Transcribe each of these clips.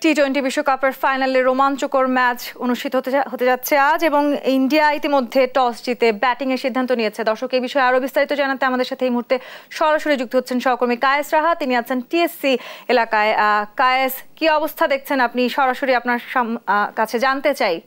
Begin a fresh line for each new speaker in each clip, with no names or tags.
টি-20 বিশ্বকাপের ফাইনালে রোমাঞ্চকর ম্যাচ অনুষ্ঠিত হতে যাচ্ছে আজ এবং ইন্ডিয়া ইতিমধ্যে টস জিতে ব্যাটিং এর সিদ্ধান্ত নিয়েছে। দর্শক এই বিষয়ে আরো বিস্তারিত জানাতে আমাদের সাথে এই মুহূর্তে সরাসরি যুক্ত হচ্ছেন সহকর্মী কায়েস রাহা। তিনি আছেন টিএসসি এলাকায়। কায়েস, কি অবস্থা দেখছেন আপনি? সরাসরি আপনার কাছে জানতে চাই।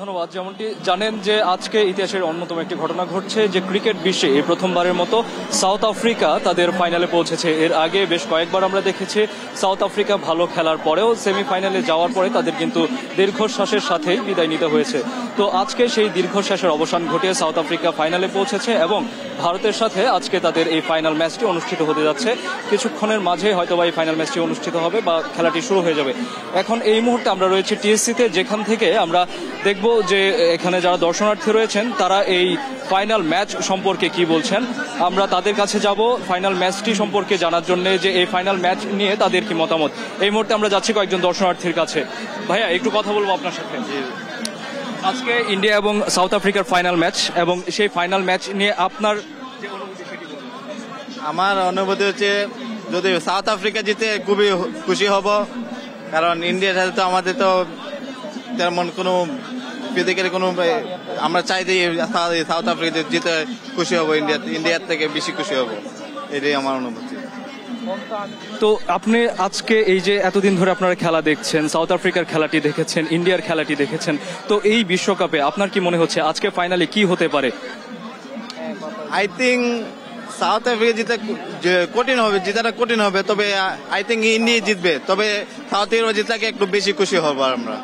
ধন্যবাদ। যেমনটি জানেন যে আজকে ইতিহাসের অন্যতম একটি ঘটনা ঘটছে যে ক্রিকেট বিশ্বে এই প্রথমবারের মতো সাউথ আফ্রিকা তাদের ফাইনালে পৌঁছেছে। এর আগে বেশ কয়েকবার আমরা দেখেছি সাউথ আফ্রিকা ভালো খেলার পরেও সেমিফাইনালে যাওয়ার পরে তাদের কিন্তু দীর্ঘশ্বাসের সাথেই বিদায় নিতে হয়েছে। তো আজকে সেই দীর্ঘশ্বাসের অবসান ঘটিয়ে সাউথ আফ্রিকা ফাইনালে পৌঁছেছে এবং ভারতের সাথে আজকে তাদের এই ফাইনাল ম্যাচটি অনুষ্ঠিত হতে যাচ্ছে। কিছুক্ষণের মাঝে হয়তোবা এই ফাইনাল ম্যাচটি অনুষ্ঠিত হবে বা খেলাটি শুরু হয়ে যাবে। এখন এই মুহূর্তে আমরা রয়েছি টিএসসিতে, যেখান থেকে আমরা দেখব যে এখানে যারা দর্শনার্থী রয়েছেন তারা এই ফাইনাল ম্যাচ সম্পর্কে কি বলছেন। আমরা তাদের কাছে যাব ফাইনাল ম্যাচটি সম্পর্কে জানার জন্য, যে এই ফাইনাল ম্যাচ নিয়ে তাদের কি মতামত। এই মুহূর্তে আমরা যাচ্ছি কয়েকজন দর্শনার্থীর কাছে। ভাইয়া, একটু কথা বলবো আপনার সাথে। আজকে ইন্ডিয়া এবং সাউথ আফ্রিকার ফাইনাল ম্যাচ, এবং সেই ফাইনাল ম্যাচ নিয়ে আপনার যে অনুভূতি সেটি বলুন।
আমার অনুভূতি হচ্ছে যদি সাউথ আফ্রিকা জিতে খুবই খুশি হব, কারণ ইন্ডিয়ার সাথে তো আমাদের তো তেমন কোনো ফিজিক্যালি কোনো, আমরা চাই যে সাউথ আফ্রিকা জিতে খুশি হব, ইন্ডিয়ার থেকে বেশি খুশি হব, এটাই আমার অনুভূতি।
তো আপনি আজকে এই যে এতদিন ধরে আপনারা খেলা দেখছেন, সাউথ আফ্রিকার খেলাটি দেখেছেন, ইন্ডিয়ার খেলাটি দেখেছেন, তো এই বিশ্বকাপে আপনার কি মনে হচ্ছে আজকে ফাইনালে কি হতে পারে?
আই থিঙ্ক সাউথ আফ্রিকা জিতে কঠিন হবে, জেতাটা কঠিন হবে, তবে আই থিঙ্ক ইন্ডিয়া জিতবে, তবে সাউথ আফ্রিকা জিতাকে একটু বেশি খুশি হব আমরা।